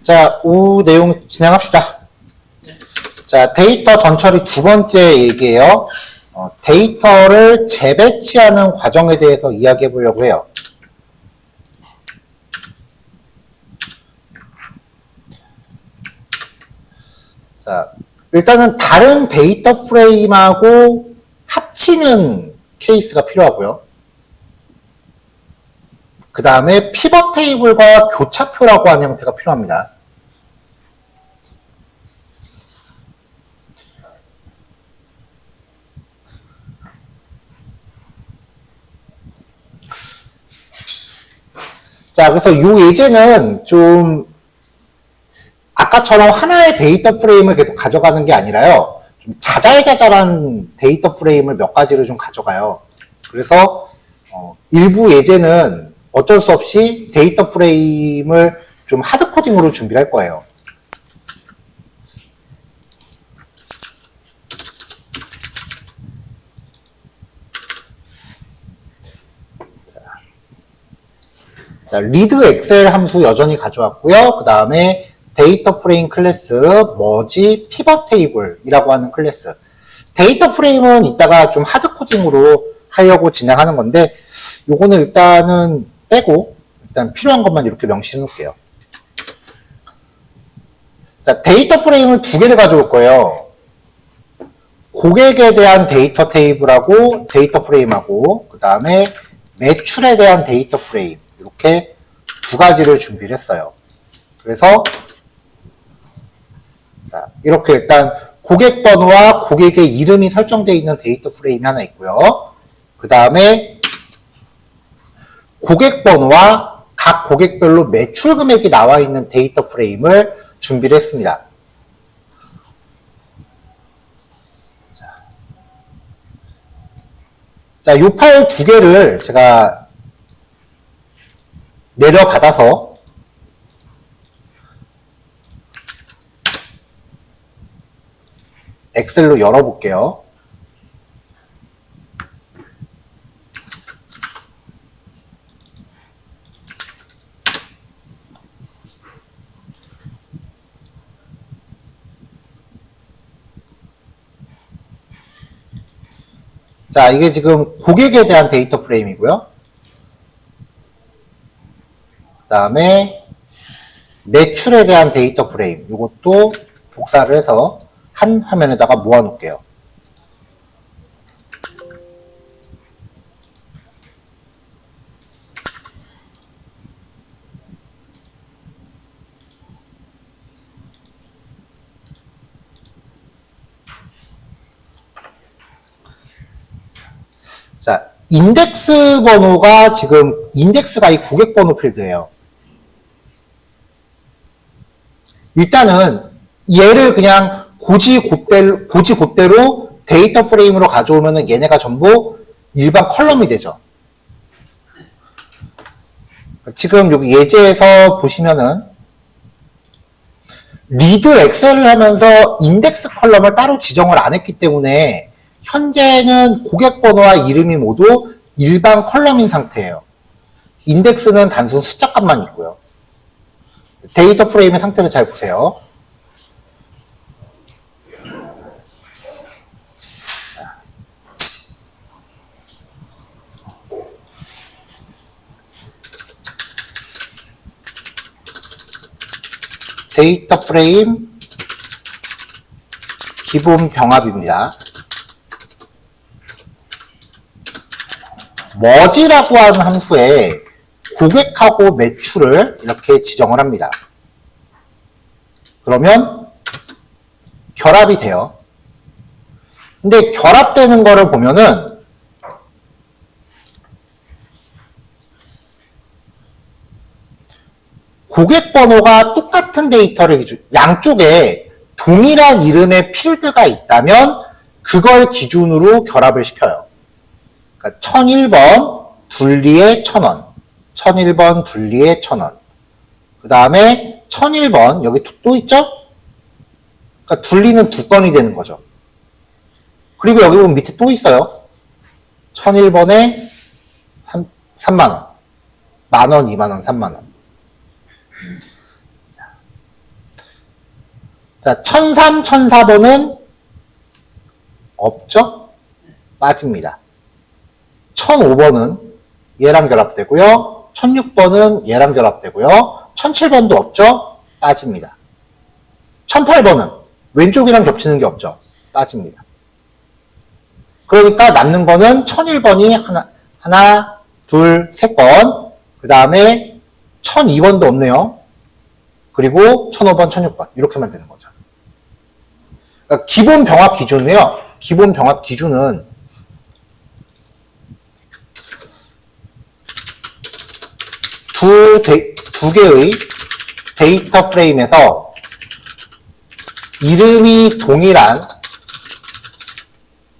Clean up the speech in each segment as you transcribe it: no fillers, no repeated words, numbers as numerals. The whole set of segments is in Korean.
자, 오후 내용 진행합시다. 자, 데이터 전처리 두 번째 얘기예요. 데이터를 재배치하는 과정에 대해서 이야기해 보려고 해요. 자, 일단은 다른 데이터 프레임하고 합치는 케이스가 필요하고요. 그 다음에 피벗 테이블과 교차표라고 하는 형태가 필요합니다. 자, 그래서 이 예제는 좀 아까처럼 하나의 데이터 프레임을 계속 가져가는 게 아니라요. 좀 자잘자잘한 데이터 프레임을 몇 가지를 좀 가져가요. 그래서 일부 예제는 어쩔 수 없이 데이터 프레임을 좀 하드코딩으로 준비를 할 거예요. 자, 리드 엑셀 함수 여전히 가져왔고요. 그 다음에 데이터 프레임 클래스, 머지, 피벗 테이블이라고 하는 클래스. 데이터 프레임은 이따가 좀 하드코딩으로 하려고 진행하는 건데, 요거는 일단은 빼고, 일단 필요한 것만 이렇게 명시해 놓을게요. 자, 데이터 프레임을 두 개를 가져올 거예요. 고객에 대한 데이터 테이블하고, 데이터 프레임하고, 그 다음에 매출에 대한 데이터 프레임. 이렇게 두 가지를 준비를 했어요. 그래서 자, 이렇게 일단 고객 번호와 고객의 이름이 설정되어 있는 데이터 프레임이 하나 있고요. 그 다음에 고객 번호와 각 고객별로 매출 금액이 나와 있는 데이터 프레임을 준비를 했습니다. 자, 이 파일 두 개를 제가 내려받아서 엑셀로 열어볼게요. 자, 이게 지금 고객에 대한 데이터 프레임이고요. 그 다음에 매출에 대한 데이터 프레임, 이것도 복사를 해서 한 화면에다가 모아 놓을게요. 자, 인덱스 번호가 지금 인덱스가 이 고객 번호 필드예요. 일단은 얘를 그냥 고지곧대로 데이터 프레임으로 가져오면은 얘네가 전부 일반 컬럼이 되죠. 지금 여기 예제에서 보시면은 리드 엑셀을 하면서 인덱스 컬럼을 따로 지정을 안 했기 때문에 현재는 고객 번호와 이름이 모두 일반 컬럼인 상태예요. 인덱스는 단순 숫자 값만 있고요. 데이터 프레임의 상태를 잘 보세요. 데이터 프레임 기본 병합입니다. 머지라고 하는 함수에 고객하고 매출을 이렇게 지정을 합니다. 그러면 결합이 돼요. 근데 결합되는 거를 보면은 고객 번호가 똑같은 데이터를 양쪽에 동일한 이름의 필드가 있다면 그걸 기준으로 결합을 시켜요. 그러니까 1001번 둘리에 1000원, 1001번 둘리에 1000원. 그 다음에 1001번 여기 또 있죠? 그러니까 둘리는 두 건이 되는 거죠. 그리고 여기 보면 밑에 또 있어요. 1001번에 3만원, 만원, 2만원, 3만원. 자, 1003, 1004번은 없죠? 빠집니다. 1005번은 얘랑 결합되고요. 1006번은 얘랑 결합되고요. 1007번도 없죠? 빠집니다. 1008번은 왼쪽이랑 겹치는 게 없죠? 빠집니다. 그러니까 남는 거는 1001번이 하나, 둘, 세 건. 그 다음에 1002번도 없네요. 그리고 1005번, 1006번. 이렇게만 되는 거죠. 그러니까 기본 병합 기준이요. 기본 병합 기준은 두 개의 데이터 프레임에서 이름이 동일한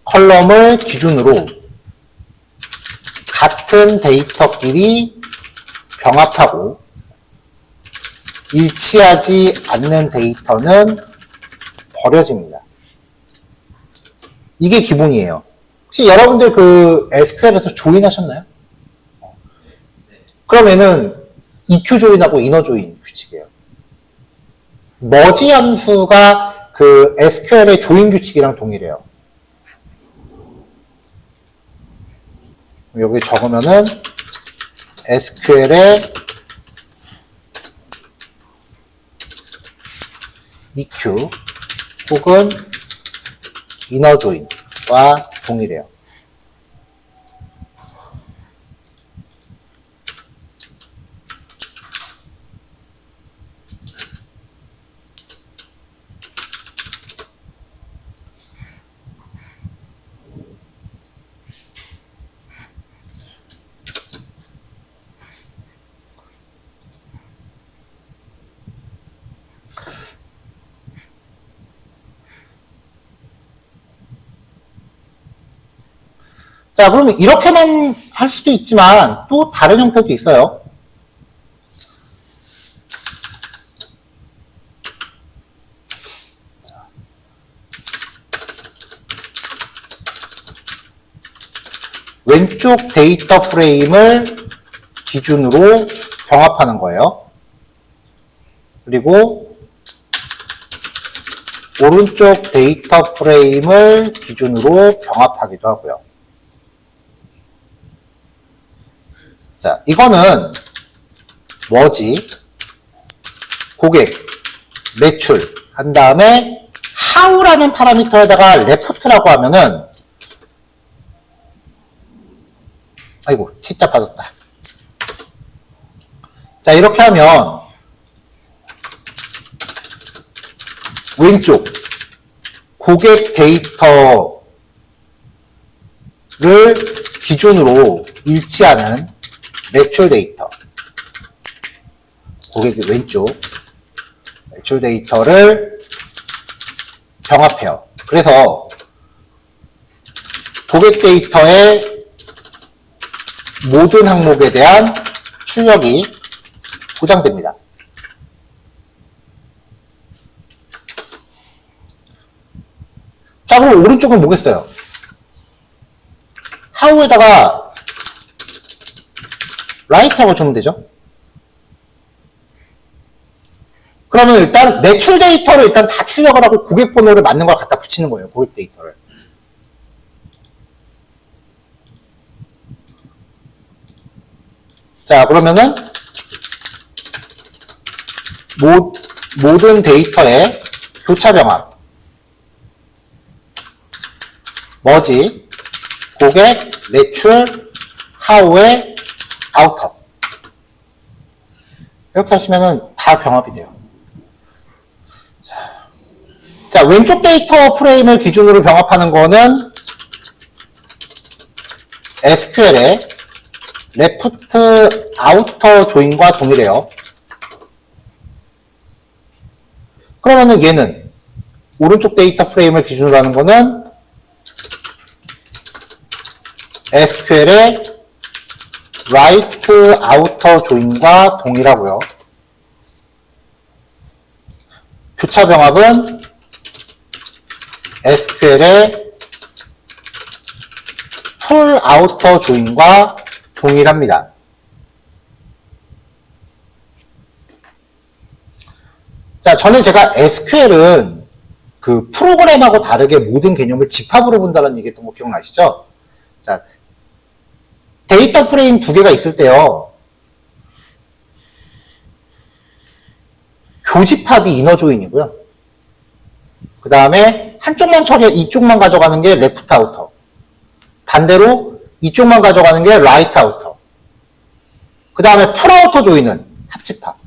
컬럼을 기준으로 같은 데이터끼리 병합하고 일치하지 않는 데이터는 버려집니다. 이게 기본이에요. 혹시 여러분들 그 SQL에서 조인하셨나요? 그러면은 EQ 조인하고 이너 조인 규칙이에요. 머지 함수가 그 SQL의 조인 규칙이랑 동일해요. 여기 적으면은 SQL의 EQ 혹은 이너 조인과 동일해요. 자, 그러면 이렇게만 할 수도 있지만 또 다른 형태도 있어요. 왼쪽 데이터 프레임을 기준으로 병합하는 거예요. 그리고 오른쪽 데이터 프레임을 기준으로 병합하기도 하고요. 자, 이거는 뭐지? 고객, 매출 한 다음에 how라는 파라미터에다가 left라고 하면은 아이고 T자 빠졌다. 자, 이렇게 하면 왼쪽 고객 데이터를 기준으로 일치하는 매출 데이터, 고객의 왼쪽 매출 데이터를 병합해요. 그래서 고객 데이터의 모든 항목에 대한 출력이 보장됩니다. 자, 그럼 오른쪽은 뭐겠어요? how에다가 right라고 주면 되죠. 그러면 일단 매출 데이터를 일단 다 출력을 하고 고객 번호를 맞는 걸 갖다 붙이는 거예요. 고객 데이터를. 자, 그러면은 모든 데이터의 교차 병합 뭐지? 고객, 매출, how의 아우터. 이렇게 하시면은 다 병합이 돼요. 자, 왼쪽 데이터 프레임을 기준으로 병합하는 거는 SQL의 레프트 아우터 조인과 동일해요. 그러면은 얘는 오른쪽 데이터 프레임을 기준으로 하는 거는 SQL의 right outer join과 동일하고요. 교차 병합은 SQL의 full outer join과 동일합니다. 자, 전에 제가 SQL은 그 프로그램하고 다르게 모든 개념을 집합으로 본다는 얘기했던 거 기억나시죠? 자, 데이터 프레임 두 개가 있을 때요. 교집합이 이너 조인이고요. 그 다음에 한쪽만 이쪽만 가져가는 게 레프트 아우터. 반대로 이쪽만 가져가는 게 라이트 아우터. 그 다음에 풀 아우터 조인은 합집합.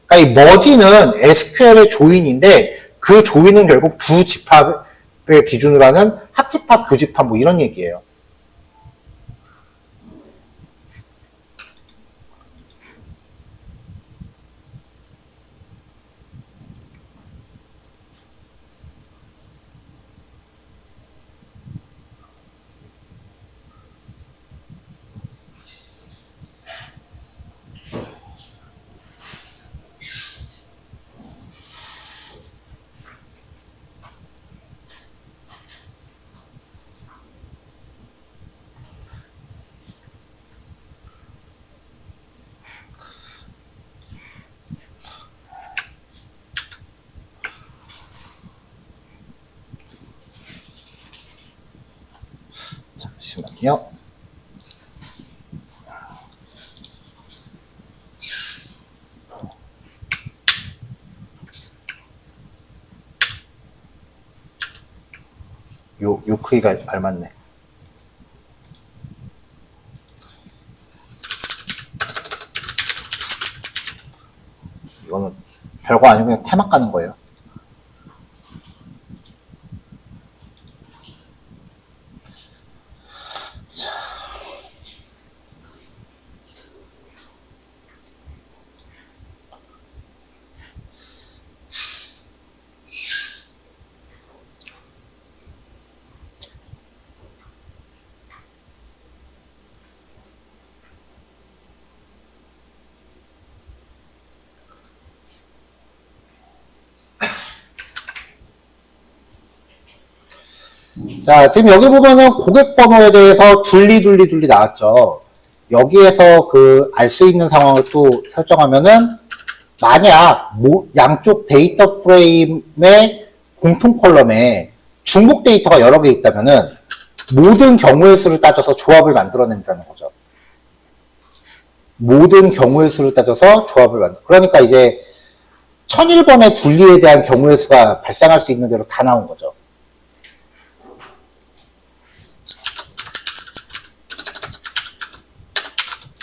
그러니까 이 머지는 SQL의 조인인데 그 조인은 결국 두 집합을 기준으로 하는 합집합, 교집합 뭐 이런 얘기예요. 잠시만요. 요 크기가 알맞네. 이거는 별거 아니고 그냥 테막 가는 거예요. 자, 지금 여기 보면은 고객 번호에 대해서 둘리 나왔죠. 여기에서 알 수 있는 상황을 또 설정하면은 만약 양쪽 데이터 프레임의 공통 컬럼에 중복 데이터가 여러 개 있다면은 모든 경우의 수를 따져서 조합을 만들어낸다는 거죠. 모든 경우의 수를 따져서 조합을 그러니까 이제 1001번의 둘리에 대한 경우의 수가 발생할 수 있는 대로 다 나온 거죠.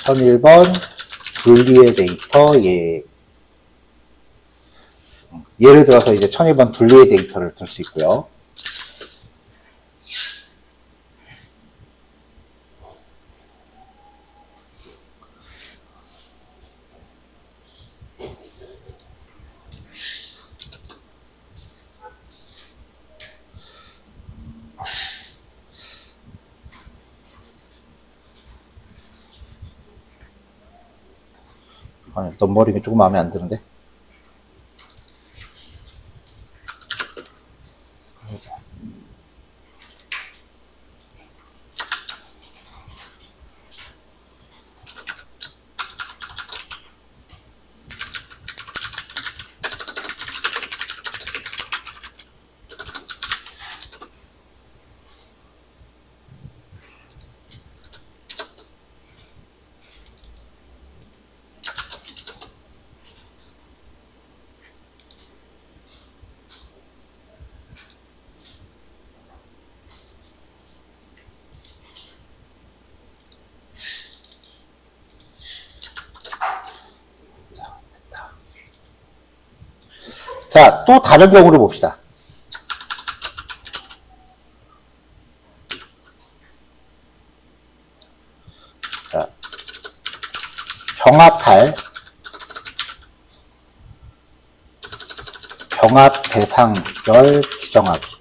(1001번) 둘리의 데이터 예를 들어서 이제 1001번 둘리의 데이터를 둘 수 있고요. 아니, 넘버링이 조금 마음에 안 드는데. 자, 또 다른 경우를 봅시다. 자, 병합할 병합 대상열 지정하기.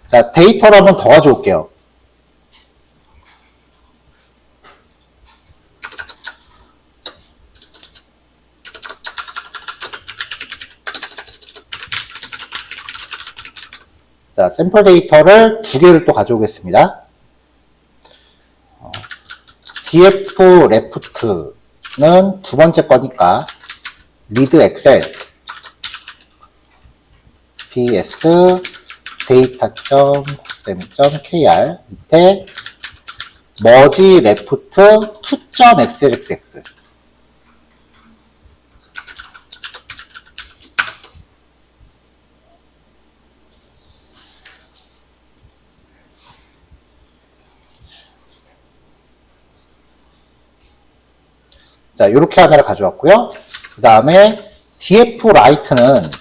자, 데이터를 한번 더 가져올게요. 자, 샘플 데이터를 두 개를 또 가져오겠습니다. df left는 두 번째 거니까 read excel ps data.sem.kr 밑에 merge left 2.xxx 자, 이렇게 하나를 가져왔고요. 그 다음에 df right는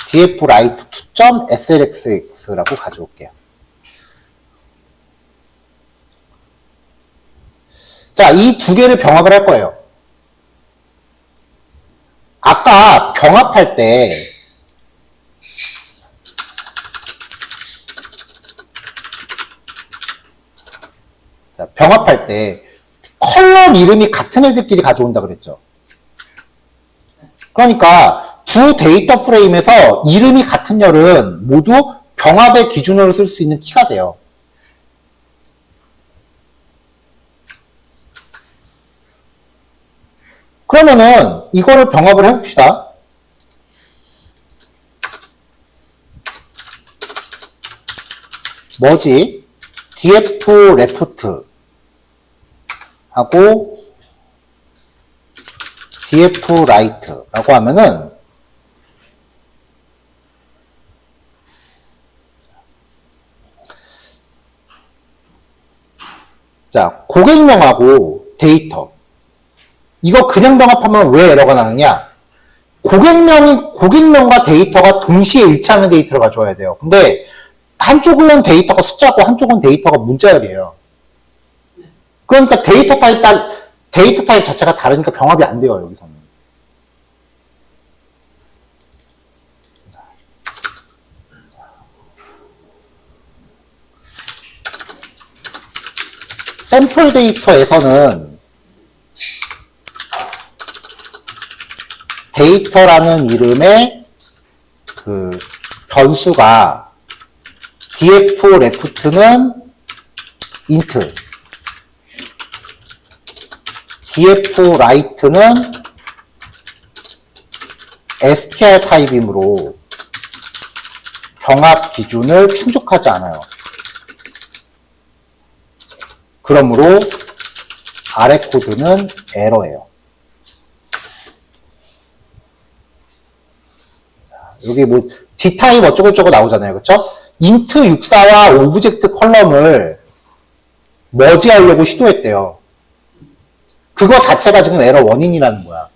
df right 2.slxx라고 가져올게요. 자, 이 두 개를 병합을 할 거예요. 아까 병합할 때 자, 병합할 때 컬럼 이름이 같은 애들끼리 가져온다 그랬죠. 그러니까 두 데이터 프레임에서 이름이 같은 열은 모두 병합의 기준으로 쓸 수 있는 키가 돼요. 그러면은 이거를 병합을 해봅시다. 뭐지? df left 하고 df right라고 하면은 자, 고객명하고 데이터 이거 그냥 병합하면 왜 에러가 나느냐? 고객명과 데이터가 동시에 일치하는 데이터를 가져와야 돼요. 근데 한쪽은 데이터가 숫자고 한쪽은 데이터가 문자열이에요. 그러니까 데이터 타입 자체가 다르니까 병합이 안 돼요, 여기서는. 샘플 데이터에서는 데이터라는 이름의 그 변수가 df left는 int, df right는 str 타입이므로 병합 기준을 충족하지 않아요. 그러므로 아래 코드는 에러예요. 여기 뭐 d타입 어쩌고저쩌고 나오잖아요. 그쵸? int 64와 오브젝트 컬럼을 머지하려고 시도했대요. 그거 자체가 지금 에러 원인이라는 거야.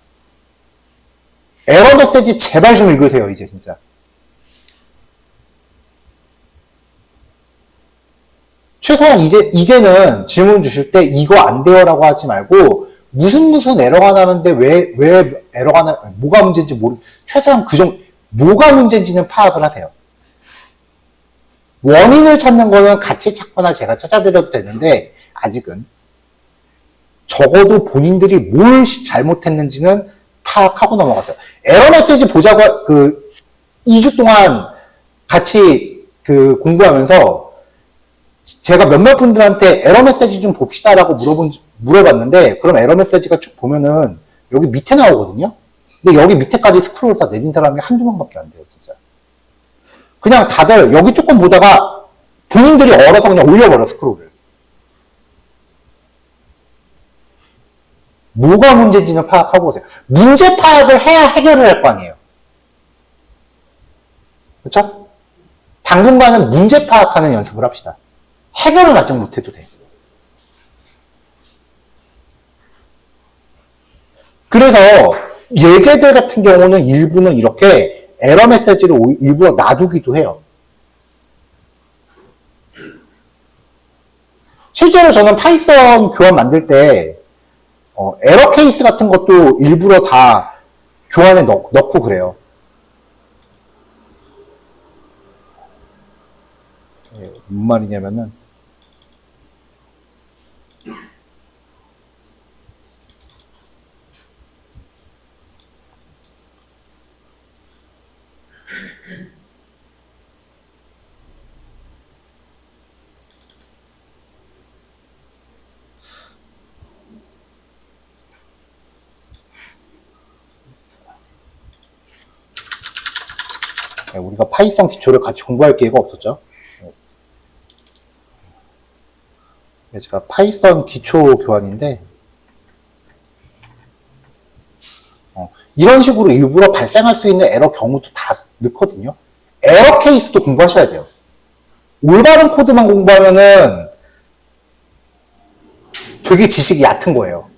에러 메시지 제발 좀 읽으세요, 이제 진짜. 최소한 이제는 질문 주실 때 이거 안 돼요 라고 하지 말고 무슨 에러가 나는데 왜 에러가 뭐가 문제인지 최소한 뭐가 문제인지는 파악을 하세요. 원인을 찾는 거는 같이 찾거나 제가 찾아드려도 되는데 아직은 적어도 본인들이 뭘 잘못했는지는 파악하고 넘어가세요. 에러 메시지 보자고 2주 동안 같이 공부하면서 제가 몇몇 분들한테 에러 메시지 좀 봅시다라고 물어봤는데 그럼 에러 메시지가 쭉 보면은 여기 밑에 나오거든요. 근데 여기 밑에까지 스크롤 다 내린 사람이 한두 명밖에 안 돼요, 진짜. 그냥 다들 여기 조금 보다가 본인들이 얼어서 그냥 올려버려, 스크롤을. 뭐가 문제인지는 파악하고 오세요. 문제 파악을 해야 해결을 할 거 아니에요. 그렇죠? 당분간은 문제 파악하는 연습을 합시다. 해결은 아직 못해도 돼. 그래서 예제들 같은 경우는 일부는 이렇게 에러 메시지를 일부러 놔두기도 해요. 실제로 저는 파이썬 교환 만들 때 에러 케이스 같은 것도 일부러 다 교환에 넣고 그래요. 뭔 말이냐면은 우리가 파이썬 기초를 같이 공부할 기회가 없었죠. 제가 파이썬 기초 교환인데 이런 식으로 일부러 발생할 수 있는 에러 경우도 다 넣거든요. 에러 케이스도 공부하셔야 돼요. 올바른 코드만 공부하면은 되게 지식이 얕은 거예요.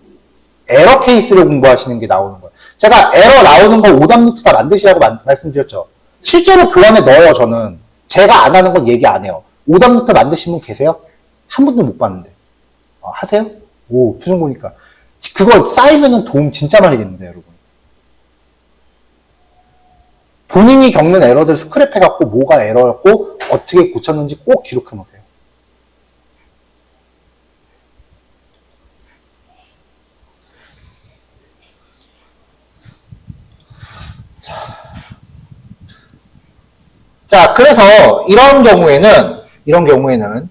에러 케이스를 공부하시는 게 나오는 거예요. 제가 에러 나오는 거 오답 노트 다 만드시라고 말씀드렸죠. 실제로 교환에 넣어요, 저는. 제가 안 하는 건 얘기 안 해요. 오답 노트 만드신 분 계세요? 한 분도 못 봤는데. 하세요? 오, 표정 보니까. 그거 쌓이면은 도움 진짜 많이 됩니다, 여러분. 본인이 겪는 에러들 스크랩해갖고 뭐가 에러였고 어떻게 고쳤는지 꼭 기록해 놓으세요. 자, 그래서 이런 경우에는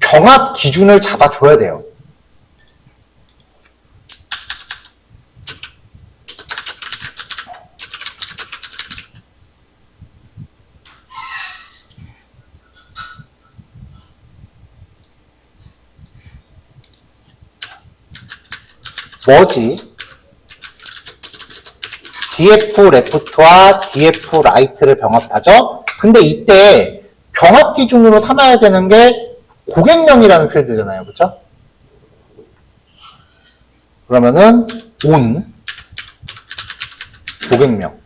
병합 기준을 잡아줘야 돼요. 뭐지? df left와 df right를 병합하죠? 근데 이때 병합 기준으로 삼아야 되는 게 고객명이라는 필드잖아요. 그렇죠? 그러면은 on 고객명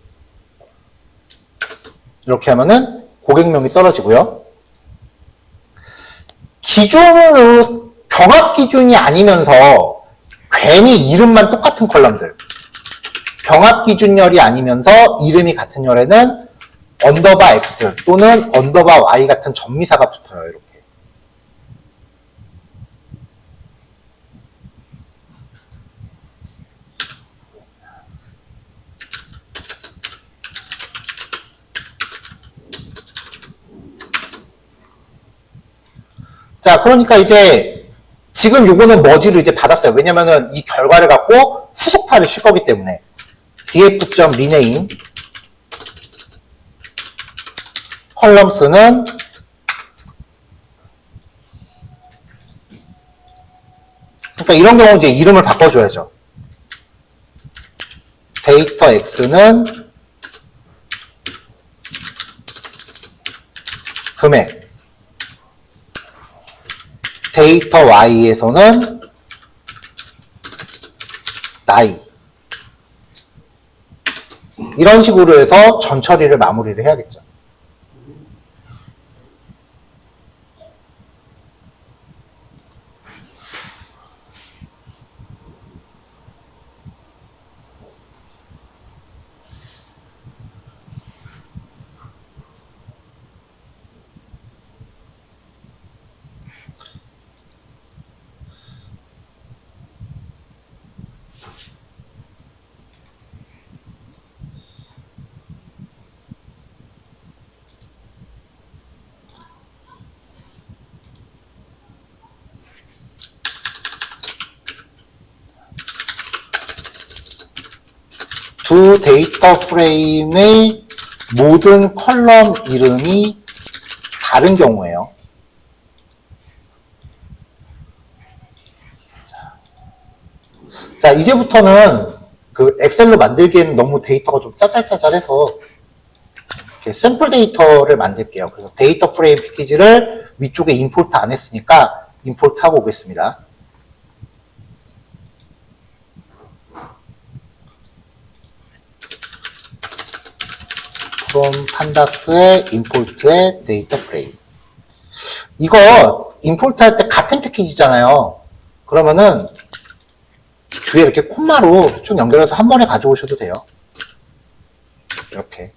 이렇게 하면은 고객명이 떨어지고요. 기준으로 병합 기준이 아니면서 괜히 이름만 똑같은 컬럼들 병합 기준열이 아니면서 이름이 같은 열에는 언더바 x 또는 언더바 y 같은 전미사가 붙어요. 이렇게. 자, 그러니까 이제 지금 요거는 머지를 이제 받았어요. 왜냐면은 이 결과를 갖고 후속타를 칠 거기 때문에 df.rename 컬럼스는 그러니까 이런 경우 이제 이름을 바꿔줘야죠. 데이터 x는 금액 데이터 y에서는 나이 이런 식으로 해서 전 처리를 마무리를 해야겠죠. 두 데이터 프레임의 모든 컬럼 이름이 다른 경우에요. 자, 이제부터는 그 엑셀로 만들기에는 너무 데이터가 좀 짜잘짜잘해서 이렇게 샘플 데이터를 만들게요. 그래서 데이터 프레임 패키지를 위쪽에 임포트 안 했으니까 임포트 하고 오겠습니다. from 판다스의 임포트의 데이터 프레임. 이거 임포트 할 때 같은 패키지잖아요. 그러면은 주위에 이렇게 콤마로 쭉 연결해서 한 번에 가져오셔도 돼요. 이렇게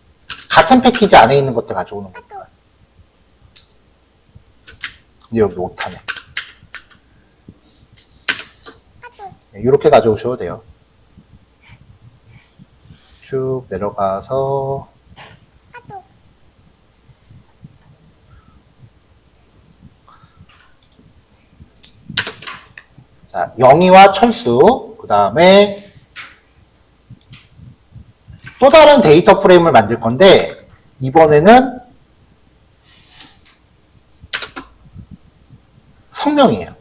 같은 패키지 안에 있는 것들 가져오는 겁니다. 근데 여기 오타네. 이렇게 가져오셔도 돼요. 쭉 내려가서 자, 영희와 철수, 그 다음에 또 다른 데이터 프레임을 만들 건데 이번에는 성명이에요.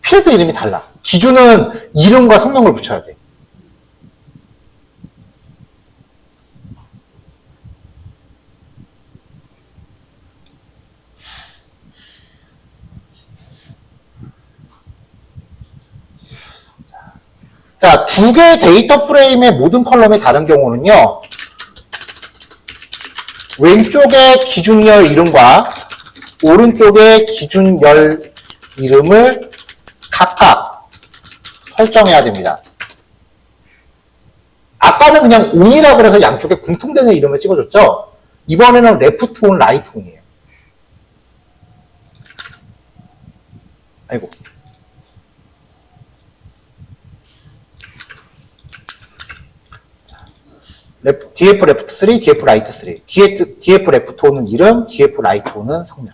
필드 이름이 달라. 기준은 이름과 성명을 붙여야 돼. 자, 두 개의 데이터 프레임의 모든 컬럼이 다른 경우는요, 왼쪽의 기준열 이름과 오른쪽의 기준열 이름을 각각 설정해야 됩니다. 아까는 그냥 on이라고 그래서 양쪽에 공통되는 이름을 찍어줬죠? 이번에는 left on, right on이에요. 아이고. DF left 3, DF right 3. DF left on은 이름, DF right on은 성명.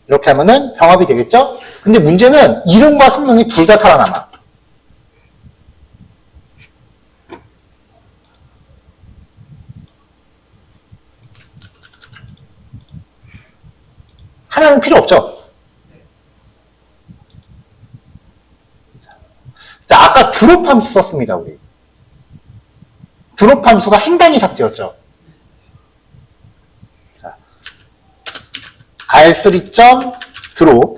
이렇게 하면은 병합이 되겠죠? 근데 문제는 이름과 성명이 둘 다 살아남아. 하나는 필요 없죠? 자, 아까 드롭 함수 썼습니다, 우리. 드롭 함수가 행단위 삭제였죠? 자, r3.drop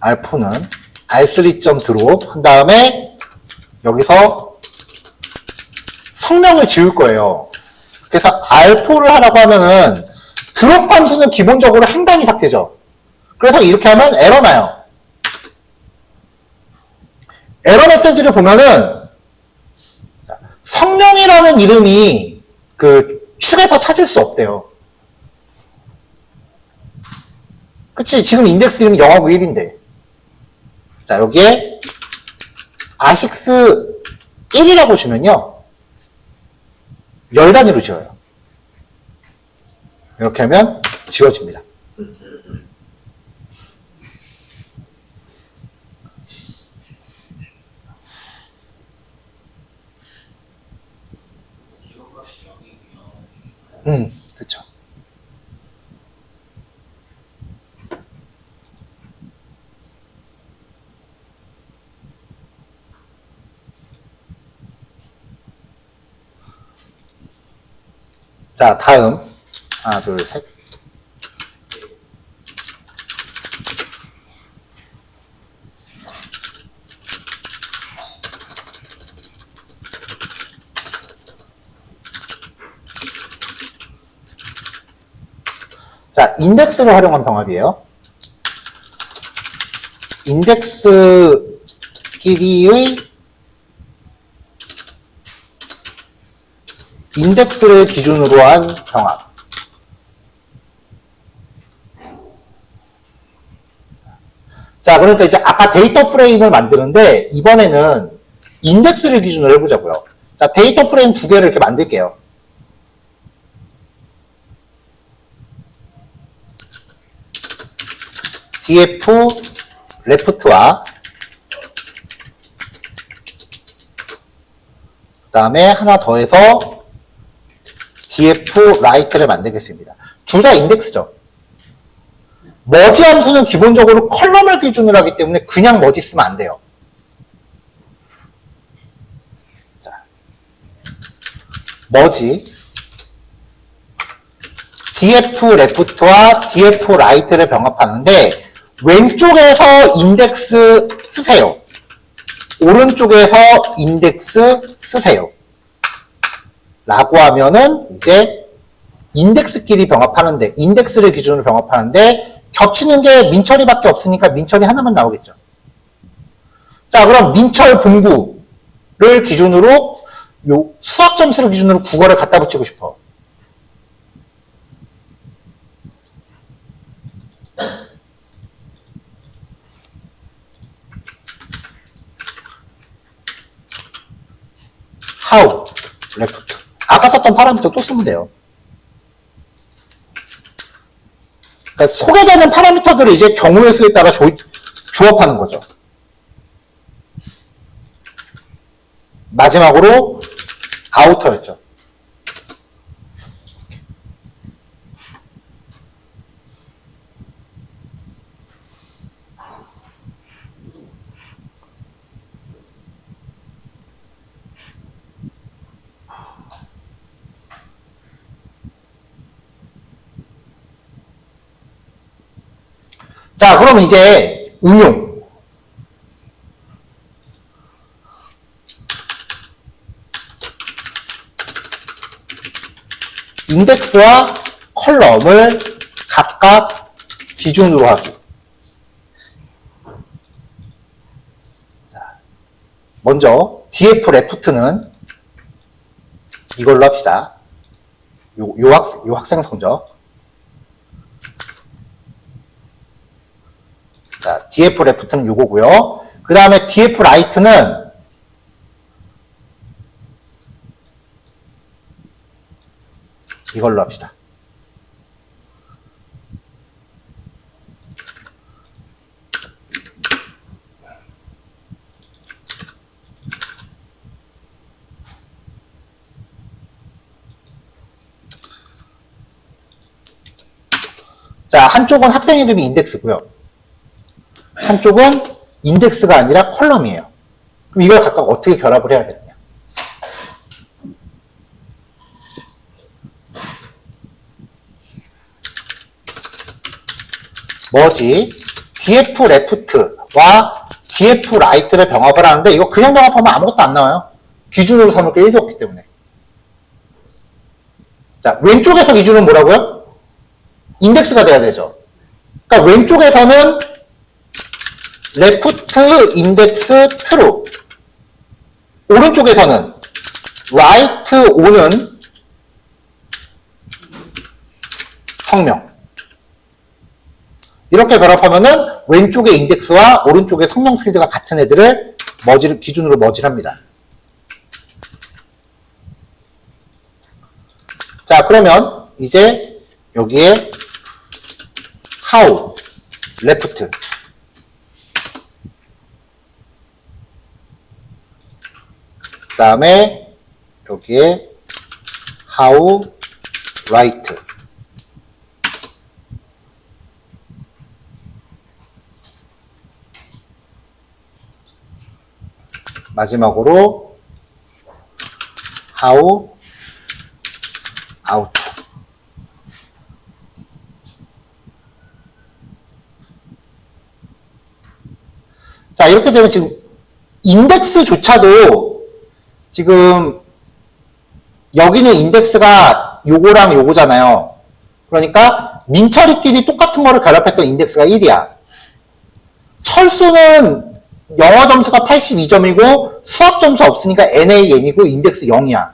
r4는 r3.drop 한 다음에 여기서 성명을 지울 거예요. 그래서 r4를 하라고 하면은 드롭 함수는 기본적으로 행단위 삭제죠. 그래서 이렇게 하면 에러 나요. 에러 메시지를 보면은 성명이라는 이름이 그 축에서 찾을 수 없대요. 그치? 지금 인덱스 이름이 0하고 1인데. 자, 여기에 아식스 1이라고 주면요. 열 단위로 지어요. 이렇게 하면 지워집니다. 그쵸. 자, 다음. 하나, 둘, 셋. 자, 인덱스를 활용한 병합이에요. 인덱스끼리의 인덱스를 기준으로 한 병합. 자, 그러니까 이제 아까 데이터 프레임을 만드는데 이번에는 인덱스를 기준으로 해보자고요. 자, 데이터 프레임 두 개를 이렇게 만들게요. df left와 그 다음에 하나 더해서 df right를 만들겠습니다. 둘 다 인덱스죠. 머지 함수는 기본적으로 컬럼을 기준으로 하기 때문에 그냥 머지 쓰면 안 돼요. 자, 머지 df left와 df right를 병합하는데 왼쪽에서 인덱스 쓰세요. 오른쪽에서 인덱스 쓰세요. 라고 하면은 이제 인덱스끼리 병합하는데, 인덱스를 기준으로 병합하는데 겹치는 게 민철이밖에 없으니까 민철이 하나만 나오겠죠. 자, 그럼 민철 분구를 기준으로 요 수학 점수를 기준으로 국어를 갖다 붙이고 싶어. how left. 아까 썼던 파라미터 또 쓰면 돼요. 그러니까 소개되는 파라미터들을 이제 경우의 수에 따라 조합하는 거죠. 마지막으로 아우터였죠. 자, 그럼 이제 응용. 인덱스와 컬럼을 각각 기준으로 하기. 자, 먼저 df left는 이걸로 합시다. 요 학생 성적. 자, df left는 요거고요. 그 다음에 df right는 이걸로 합시다. 자, 한쪽은 학생 이름이 인덱스고요. 한쪽은 인덱스가 아니라 컬럼이에요. 그럼 이걸 각각 어떻게 결합을 해야 되느냐. 뭐지? df left와 df right를 병합을 하는데 이거 그냥 병합하면 아무것도 안 나와요. 기준으로 삼을 게 1개 없기 때문에. 자, 왼쪽에서 기준은 뭐라고요? 인덱스가 돼야 되죠. 그러니까 왼쪽에서는 left index true, 오른쪽에서는 right o는 성명. 이렇게 결합하면은 왼쪽의 인덱스와 오른쪽의 성명 필드가 같은 애들을 기준으로 머지합니다. 자, 그러면 이제 여기에 how left, 그 다음에 여기에 how right, 마지막으로 how out. 자, 이렇게 되면 지금 인덱스조차도 지금 여기는 인덱스가 요거랑 요거잖아요. 그러니까 민철이끼리 똑같은 거를 결합했던 인덱스가 1이야. 철수는 영어 점수가 82점이고 수학 점수 없으니까 NaN이고 인덱스 0이야.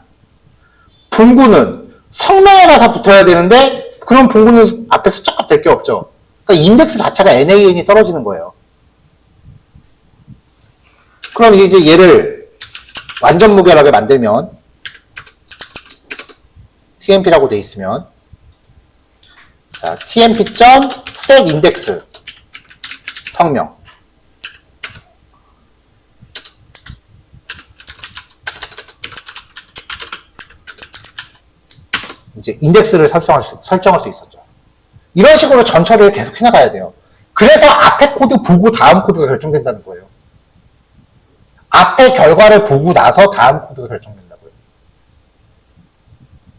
분구는 성명에 가서 붙어야 되는데 그럼 분구는 앞에 숫자값 될 게 없죠. 그러니까 인덱스 자체가 NaN이 떨어지는 거예요. 그럼 이제 얘를 완전 무결하게 만들면 tmp라고 돼 있으면, 자, tmp.setIndex 성명, 이제 인덱스를 설정할 수 있었죠. 이런 식으로 전처리를 계속 해나가야 돼요. 그래서 앞에 코드 보고 다음 코드가 결정된다는 거예요. 앞에 결과를 보고 나서 다음 코드가 결정된다고요.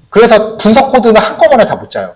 그래서 분석 코드는 한꺼번에 다 못 짜요.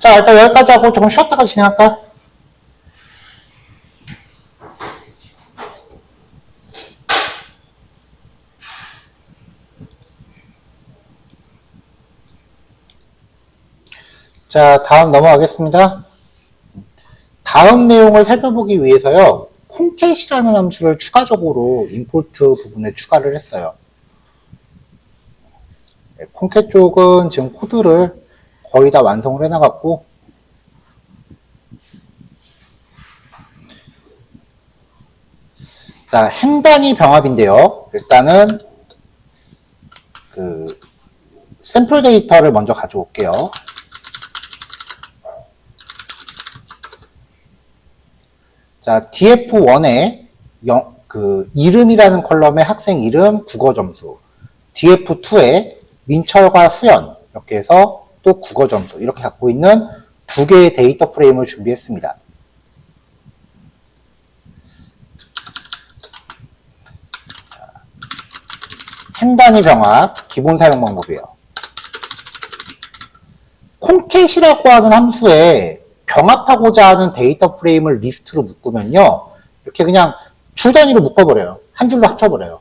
자, 일단 여기까지 하고 조금 쉬었다가 진행할까? 자, 다음 넘어가겠습니다. 다음 내용을 살펴보기 위해서요, 콘캣이라는 함수를 추가적으로 임포트 부분에 추가를 했어요. 콘캣 쪽은 지금 코드를 거의 다 완성을 해나갔고, 자, 행단위 병합인데요. 일단은 그 샘플 데이터를 먼저 가져올게요. 자, df1에 그 이름이라는 컬럼의 학생 이름, 국어 점수, df2에 민철과 수연 이렇게 해서 또 국어 점수 이렇게 갖고 있는 두 개의 데이터 프레임을 준비했습니다. 행단위 병합 기본 사용 방법이에요. 콘캣이라고 하는 함수에 병합하고자 하는 데이터 프레임을 리스트로 묶으면요, 이렇게 그냥 줄 단위로 묶어버려요. 한 줄로 합쳐버려요.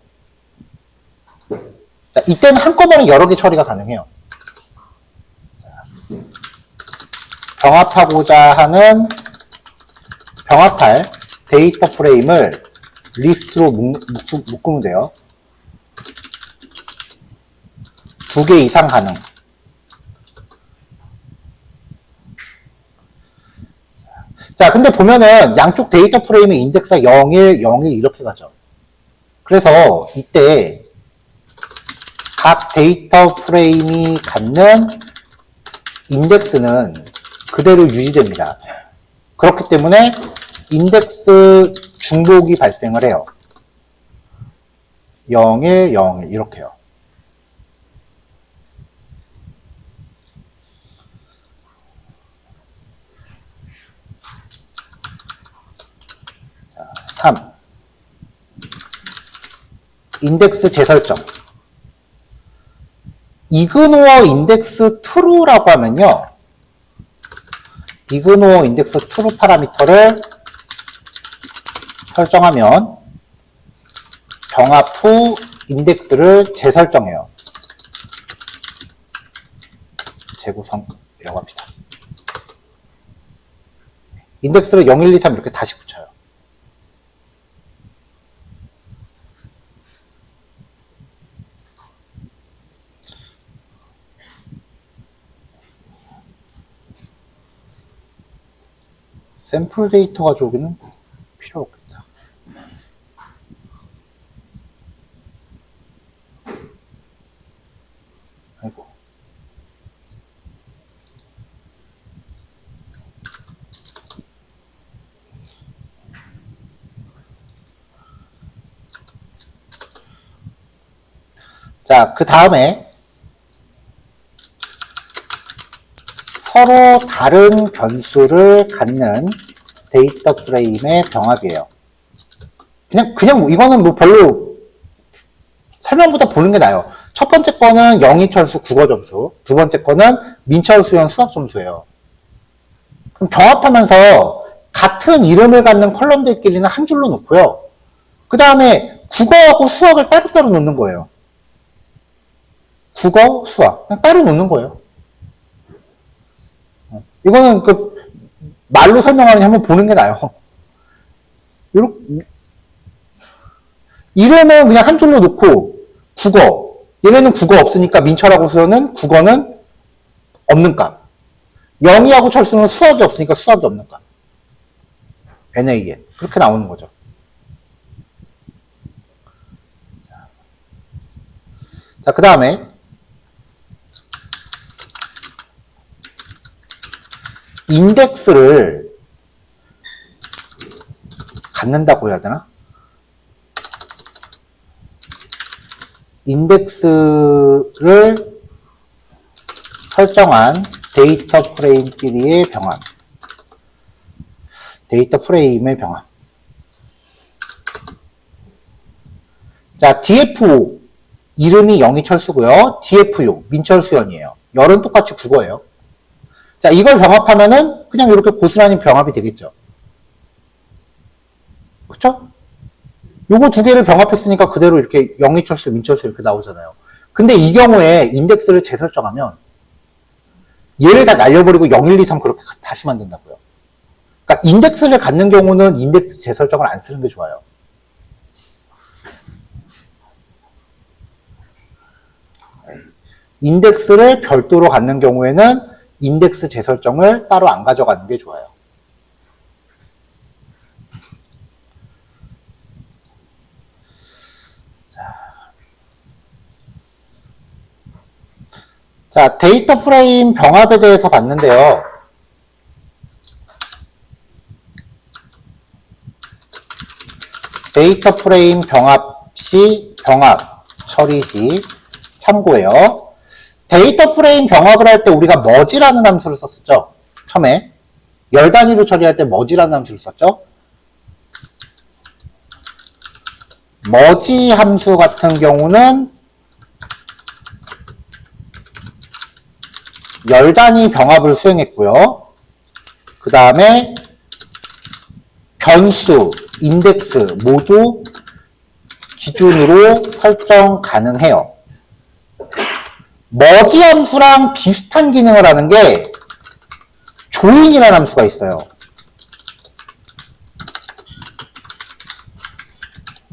자, 이때는 한꺼번에 여러 개 처리가 가능해요. 자, 병합하고자 하는 병합할 데이터 프레임을 리스트로 묶으면 돼요. 두 개 이상 가능. 자, 근데 보면은 양쪽 데이터 프레임의 인덱스가 01, 01 이렇게 가죠. 그래서 이때 각 데이터 프레임이 갖는 인덱스는 그대로 유지됩니다. 그렇기 때문에 인덱스 중복이 발생을 해요. 01, 01 이렇게요. 자, 3. 인덱스 재설정. 이그노어 인덱스 true라고 하면요, 이그노어 인덱스 true 파라미터를 설정하면 병합 후 인덱스를 재설정해요. 재구성이라고 합니다. 인덱스를 0, 1, 2, 3 이렇게 다시 붙여요. 샘플 데이터 가져오기는 필요 없겠다. 아이고. 자, 그 다음에 서로 다른 변수를 갖는 데이터 프레임의 병합이에요. 그냥 이거는 뭐 별로 설명보다 보는 게 나아요. 첫 번째 거는 영희철수 국어 점수, 두 번째 거는 민철수연 수학 점수예요. 그럼 병합하면서 같은 이름을 갖는 컬럼들끼리는 한 줄로 놓고요. 그 다음에 국어하고 수학을 따로따로 놓는 거예요. 국어, 수학. 그냥 따로 놓는 거예요. 이거는 그 말로 설명하느니 한번 보는 게 나아요. 이름은 그냥 한 줄로 놓고 국어, 얘네는 국어 없으니까 민철하고 수연은 국어는 없는 값, 영희하고 철수는 수학이 없으니까 수학이 없는 값, NaN 그렇게 나오는 거죠. 자, 그 다음에 인덱스를 갖는다고 해야 되나? 인덱스를 설정한 데이터 프레임끼리의 병합. 데이터 프레임의 병합. 자, df5 이름이 영희철수고요. df6 민철수연이에요. 열은 똑같이 국어예요. 자, 이걸 병합하면은 그냥 이렇게 고스란히 병합이 되겠죠. 그쵸? 요거 두 개를 병합했으니까 그대로 이렇게 영희철수, 민철수 이렇게 나오잖아요. 근데 이 경우에 인덱스를 재설정하면 얘를 다 날려버리고 0, 1, 2, 3 그렇게 다시 만든다고요. 그러니까 인덱스를 갖는 경우는 인덱스 재설정을 안 쓰는 게 좋아요. 인덱스를 별도로 갖는 경우에는 인덱스 재설정을 따로 안 가져가는 게 좋아요. 자, 데이터 프레임 병합에 대해서 봤는데요. 데이터 프레임 병합 처리 시 참고해요. 데이터 프레임 병합을 할 때 우리가 머지라는 함수를 썼었죠. 처음에 열 단위로 처리할 때 머지라는 함수를 썼죠. 머지 함수 같은 경우는 열 단위 병합을 수행했고요. 그 다음에 변수, 인덱스 모두 기준으로 설정 가능해요. 머지 함수랑 비슷한 기능을 하는 게 조인이라는 함수가 있어요.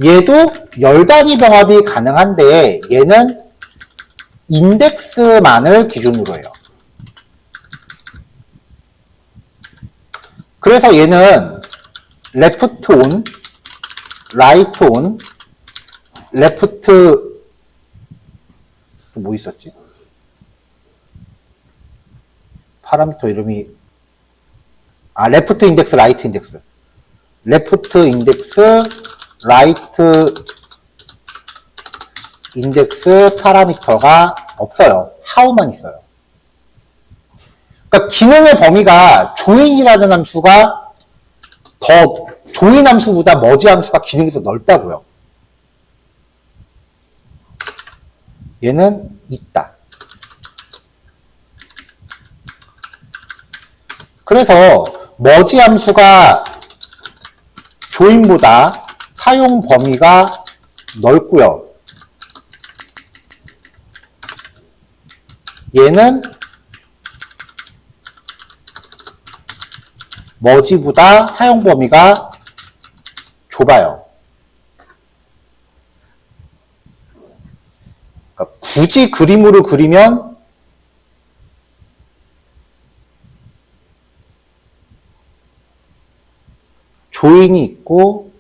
얘도 열 단위 병합이 가능한데 얘는 인덱스만을 기준으로 해요. 그래서 얘는 레프트 온, 라이트 온, 레프트 뭐 있었지? 파라미터 이름이 레프트 인덱스, 라이트 인덱스. 레프트 인덱스, 라이트 인덱스 파라미터가 없어요. how만 있어요. 그러니까 기능의 범위가 조인이라는 함수가 더 조인 함수보다 머지 함수가 기능이 더 넓다고요. 얘는 있다. 그래서 머지 함수가 조인보다 사용 범위가 넓고요. 얘는 머지보다 사용 범위가 좁아요. 그러니까 굳이 그림으로 그리면 조인이 있고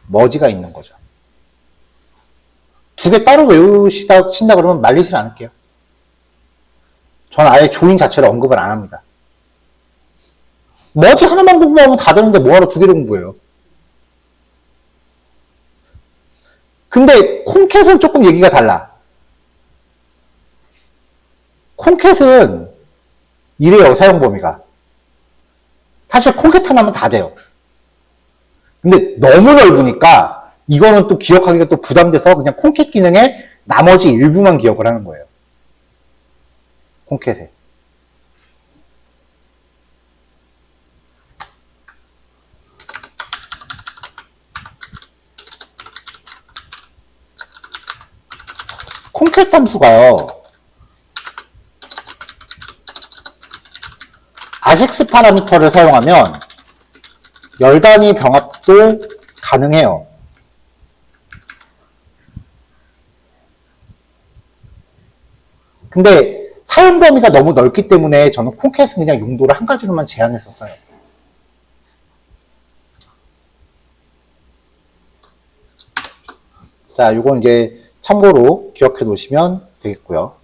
머지가 있는 거죠. 두 개 따로 외우신다 그러면 말리질 않을게요. 저는 아예 조인 자체를 언급을 안 합니다. 머지 하나만 공부하면 다 되는데 뭐하러 두 개를 공부해요? 근데 콩캣은 조금 얘기가 달라. 콩캣은 이래요, 사용 범위가. 사실 콩캣 하나면 다 돼요. 근데 너무 넓으니까 이거는 또 기억하기가 또 부담돼서 그냥 콩캣 기능의 나머지 일부만 기억을 하는 거예요. 콩캣에. 콩캣 함수가요. 아식스 파라미터를 사용하면 열 단위 병합도 가능해요. 근데 사용 범위가 너무 넓기 때문에 저는 콩캣은 그냥 용도를 한 가지로만 제한했었어요. 자, 요건 이제 참고로 기억해 놓으시면 되겠고요.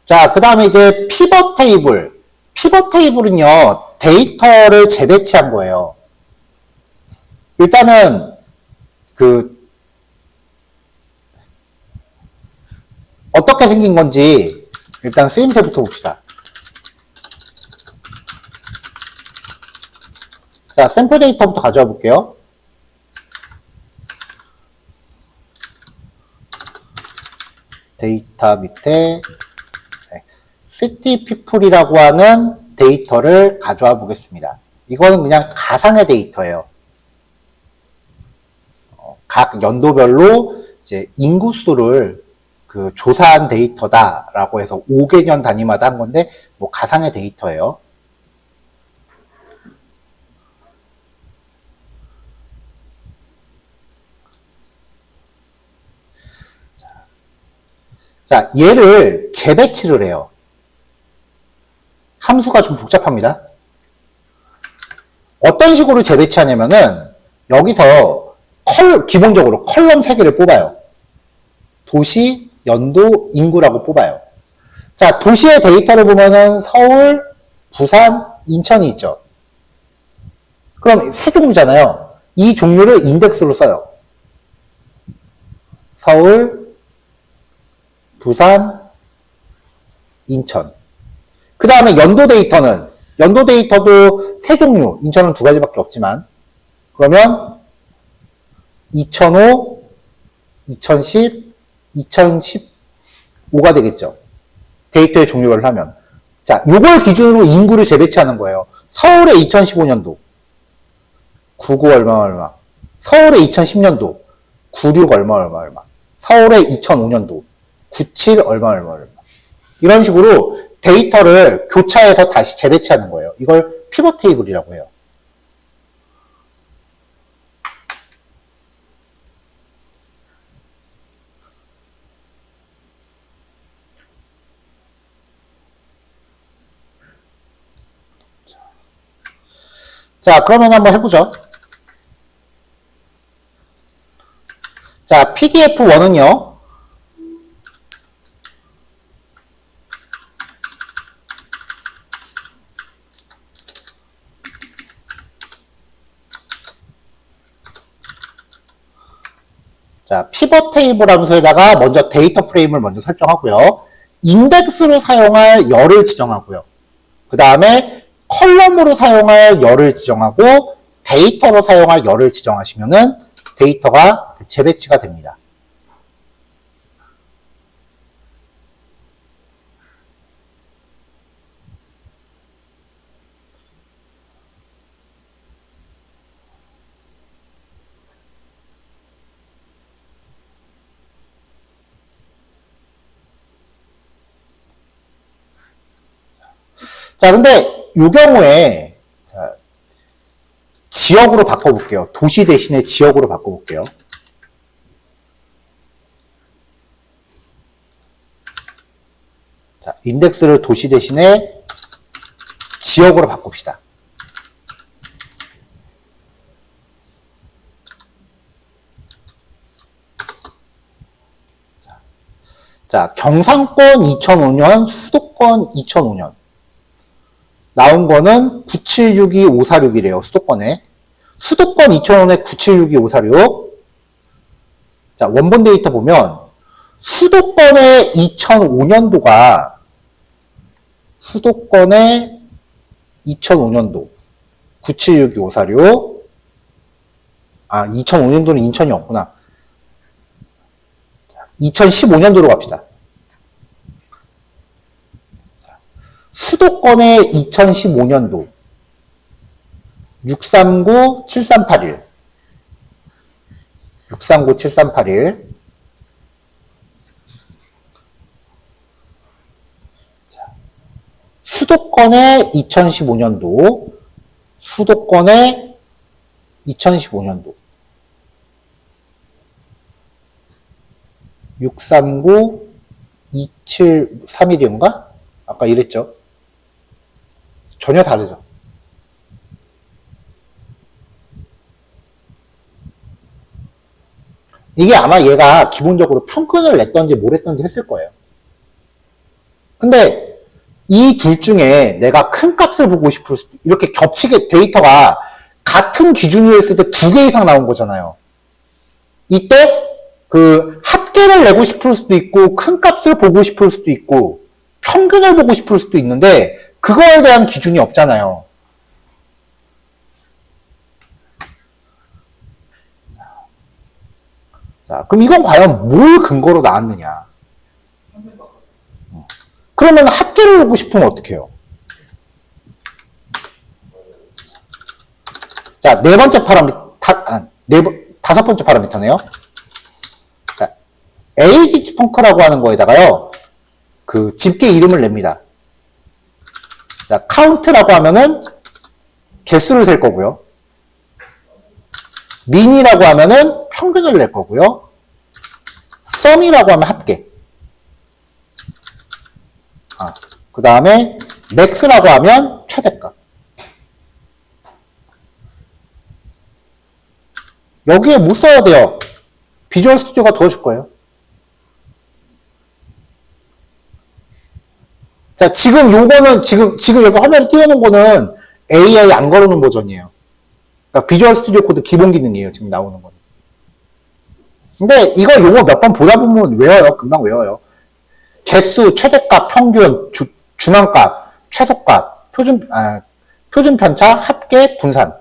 자, 그 다음에 이제 피벗 테이블. 피벗 테이블은요, 데이터를 재배치한 거예요. 일단은, 어떻게 생긴 건지, 일단 쓰임새부터 봅시다. 자, 샘플 데이터부터 가져와 볼게요. 데이터 밑에, city people이라고 하는 데이터를 가져와 보겠습니다. 이거는 그냥 가상의 데이터예요. 각 연도별로 이제 인구수를 조사한 데이터다라고 해서 5개년 단위마다 한 건데, 뭐 가상의 데이터예요. 자, 얘를 재배치를 해요. 함수가 좀 복잡합니다. 어떤 식으로 재배치하냐면은 여기서 기본적으로 컬럼 3개를 뽑아요. 도시, 연도, 인구라고 뽑아요. 자, 도시의 데이터를 보면은 서울, 부산, 인천이 있죠. 그럼 3종류잖아요. 이 종류를 인덱스로 써요. 서울, 부산, 인천. 그 다음에 연도 데이터는, 연도 데이터도 3종류, 인천은 2가지밖에 없지만, 그러면 2005, 2010, 2015가 되겠죠. 데이터의 종류별로 하면. 자, 요걸 기준으로 인구를 재배치하는 거예요. 서울의 2015년도, 99 얼마, 서울의 2010년도, 96 얼마, 서울의 2005년도, 97 얼마. 이런 식으로 데이터를 교차해서 다시 재배치하는 거예요. 이걸 피벗 테이블이라고 해요. 자, 그러면 한번 해보죠. 자, PDF1은요. 자, 피벗 테이블 함수에다가 먼저 데이터 프레임을 먼저 설정하고요. 인덱스로 사용할 열을 지정하고요. 그 다음에 컬럼으로 사용할 열을 지정하고 데이터로 사용할 열을 지정하시면은 데이터가 재배치가 됩니다. 자, 근데 이 경우에 자, 지역으로 바꿔볼게요. 도시 대신에 지역으로 바꿔볼게요. 자, 인덱스를 도시 대신에 지역으로 바꿉시다. 자, 경상권 2005년, 수도권 2005년. 나온 거는 9762546이래요, 수도권에. 수도권 2005년에 9762546. 자, 원본 데이터 보면, 수도권의 2005년도가, 수도권의 2005년도, 9762546. 아, 2005년도는 인천이 없구나. 2015년도로 갑시다. 수도권의 2015년도 639-7381 639-7381 수도권의 2015년도 수도권의 2015년도 639-2731인가? 아까 이랬죠? 전혀 다르죠. 이게 아마 얘가 기본적으로 평균을 냈던지 뭘 했던지 했을 거예요. 근데 이 둘 중에 내가 큰 값을 보고 싶을 수도, 이렇게 겹치게 데이터가 같은 기준을 쓸 때 2개 이상 나온 거잖아요. 이때 그 합계를 내고 싶을 수도 있고 큰 값을 보고 싶을 수도 있고 평균을 보고 싶을 수도 있는데 그거에 대한 기준이 없잖아요. 자, 그럼 이건 과연 뭘 근거로 나왔느냐? 그러면 합계를 보고 싶으면 어떻게 해요? 자, 네 번째 파라미터, 다섯 번째 파라미터네요. 자, AGT 펑크라고 하는 거에다가요, 그 집계 이름을 냅니다. 자, 카운트라고 하면은 개수를 셀 거고요. 민이라고 하면은 평균을 낼 거고요. 썸이라고 하면 합계. 그 다음에 맥스라고 하면 최대값. 여기에 못 써야 돼요. 비주얼 스튜디오가 도와줄 거예요. 자, 지금 요거는, 지금 여기 화면에 띄워놓은 거는 AI 안 걸어놓은 버전이에요. 그러니까 비주얼 스튜디오 코드 기본 기능이에요. 지금 나오는 거는. 근데 이거 용어 몇 번 보다 보면 외워요. 금방 외워요. 개수, 최대값, 평균, 중앙값, 최소값, 표준 편차, 합계, 분산.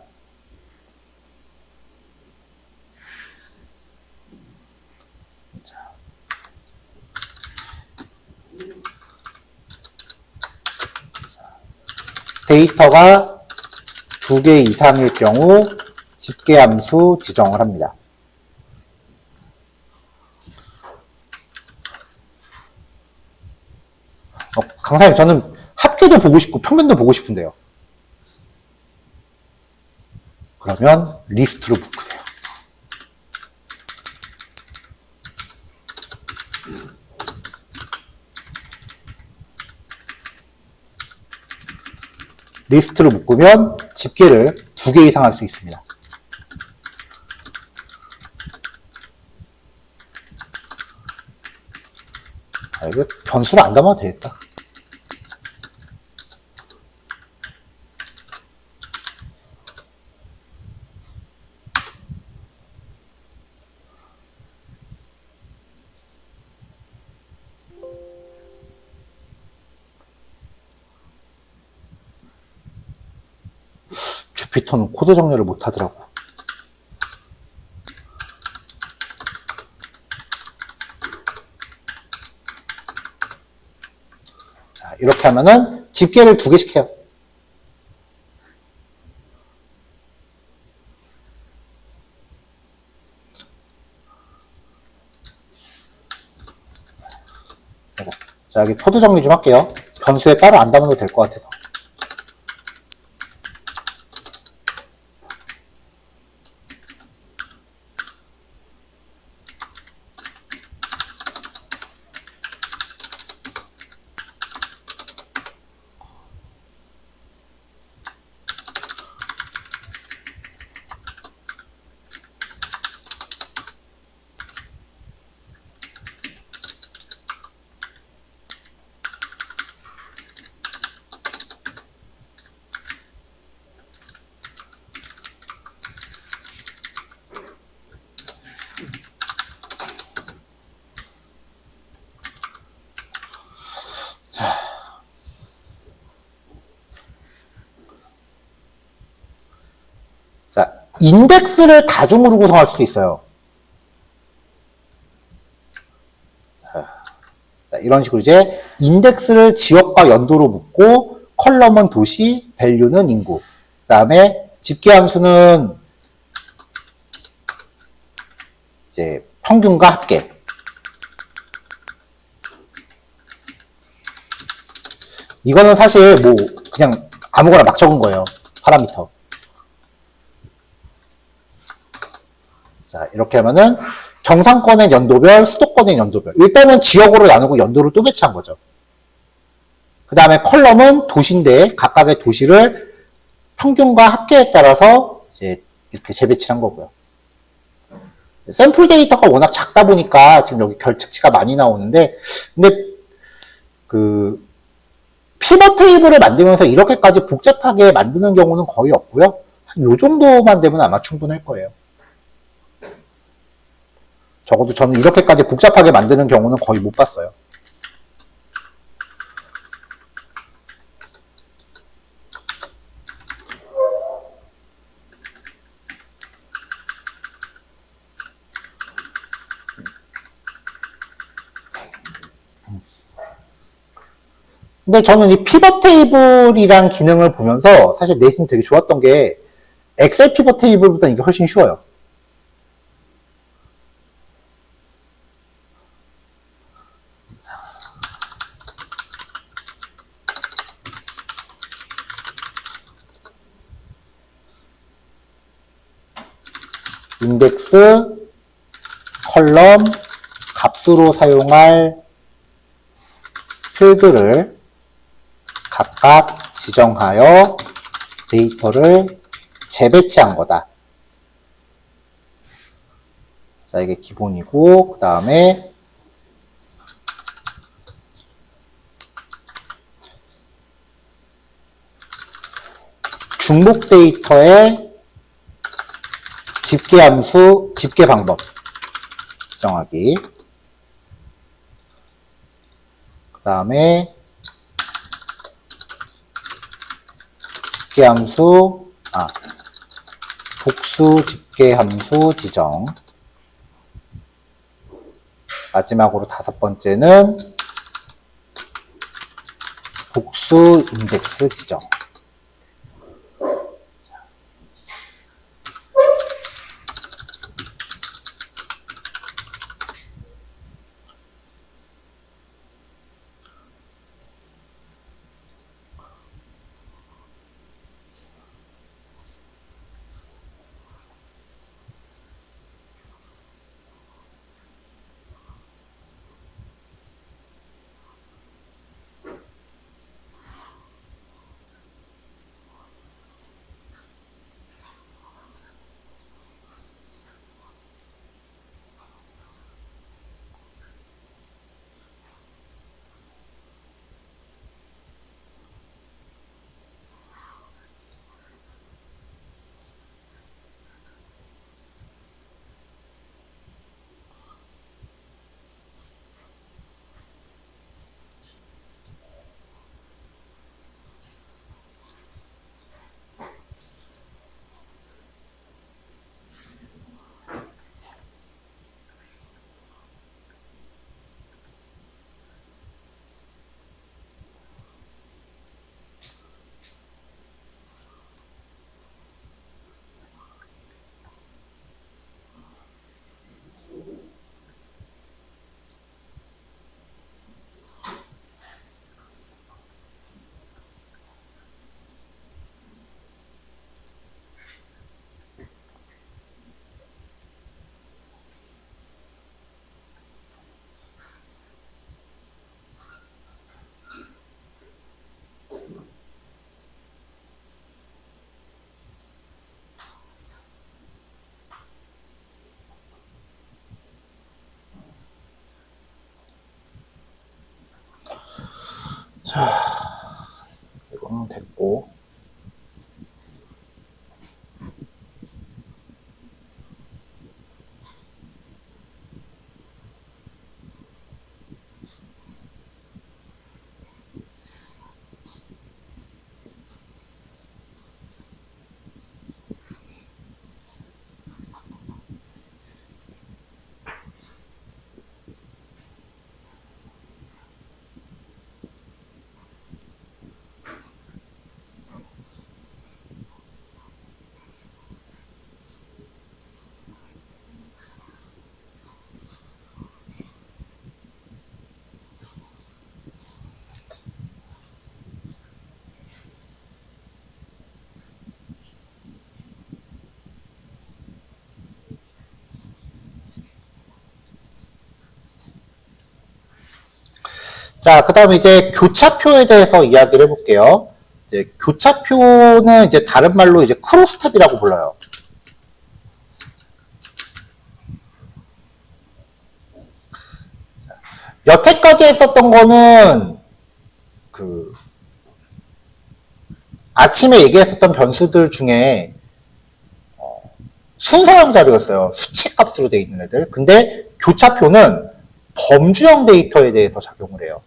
데이터가 2개 이상일 경우 집계함수 지정을 합니다. 강사님, 저는 합계도 보고 싶고 평균도 보고 싶은데요. 그러면 리스트로 묶으세요. 리스트로 묶으면 집계를 2개 이상 할 수 있습니다. 이거 변수를 안 담아도 되겠다. 주피터는 코드 정렬을 못 하더라고. 자, 이렇게 하면은 집계를 2개씩 해요. 자, 여기 코드 정리 좀 할게요. 변수에 따로 안 담아도 될 것 같아서. 자, 인덱스를 다중으로 구성할 수도 있어요. 자, 이런 식으로 이제 인덱스를 지역과 연도로 묶고 컬럼은 도시, 밸류는 인구. 그 다음에 집계함수는 이제 평균과 합계. 이거는 사실 뭐 그냥 아무거나 막 적은 거예요. 파라미터. 자, 이렇게 하면은 경상권의 연도별, 수도권의 연도별. 일단은 지역으로 나누고 연도를 또 배치한 거죠. 그 다음에 컬럼은 도시인데 각각의 도시를 평균과 합계에 따라서 이제 이렇게 재배치한 거고요. 샘플 데이터가 워낙 작다 보니까 지금 여기 결측치가 많이 나오는데, 근데 그 피벗 테이블을 만들면서 이렇게까지 복잡하게 만드는 경우는 거의 없고요. 요 정도만 되면 아마 충분할 거예요. 적어도 저는 이렇게까지 복잡하게 만드는 경우는 거의 못 봤어요. 근데 저는 이 피벗 테이블이란 기능을 보면서 사실 내심 되게 좋았던 게 엑셀 피벗 테이블보다 이게 훨씬 쉬워요. 인덱스, 컬럼, 값으로 사용할 필드를 각각 지정하여 데이터를 재배치한 거다. 자, 이게 기본이고, 그 다음에 중복 데이터의 집계 함수, 집계 방법 지정하기. 그 다음에 집계 함수, 복수 집계 함수 지정. 마지막으로 5번째는 복수 인덱스 지정. 자, 이거는 됐고. 자, 그 다음에 이제 교차표에 대해서 이야기를 해볼게요. 이제 교차표는 이제 다른 말로 이제 크로스탭이라고 불러요. 자, 여태까지 했었던 거는 아침에 얘기했었던 변수들 중에 순서형 자료였어요. 수치값으로 되어 있는 애들. 근데 교차표는 범주형 데이터에 대해서 작용을 해요.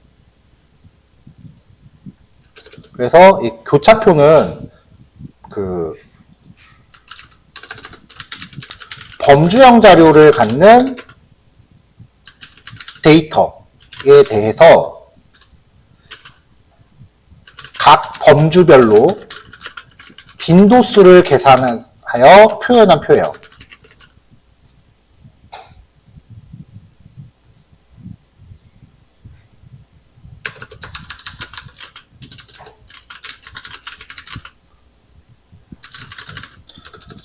그래서 이 교차표는 그 범주형 자료를 갖는 데이터에 대해서 각 범주별로 빈도수를 계산하여 표현한 표예요.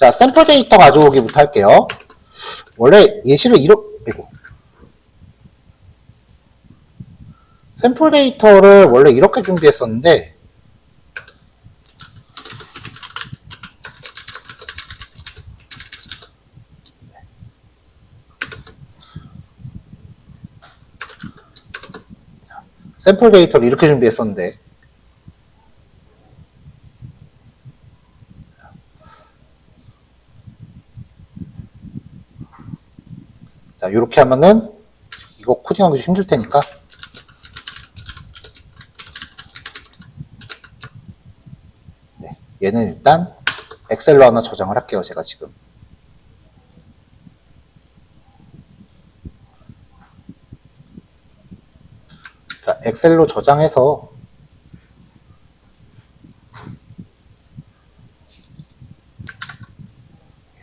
자, 샘플 데이터 가져오기부터 할게요. 원래 예시를 샘플 데이터를 원래 이렇게 준비했었는데, 샘플 데이터를 이렇게 준비했었는데, 자, 이렇게 하면은 이거 코딩하기 좀 힘들 테니까 네, 얘는 일단 엑셀로 하나 저장을 할게요. 제가 지금 자, 엑셀로 저장해서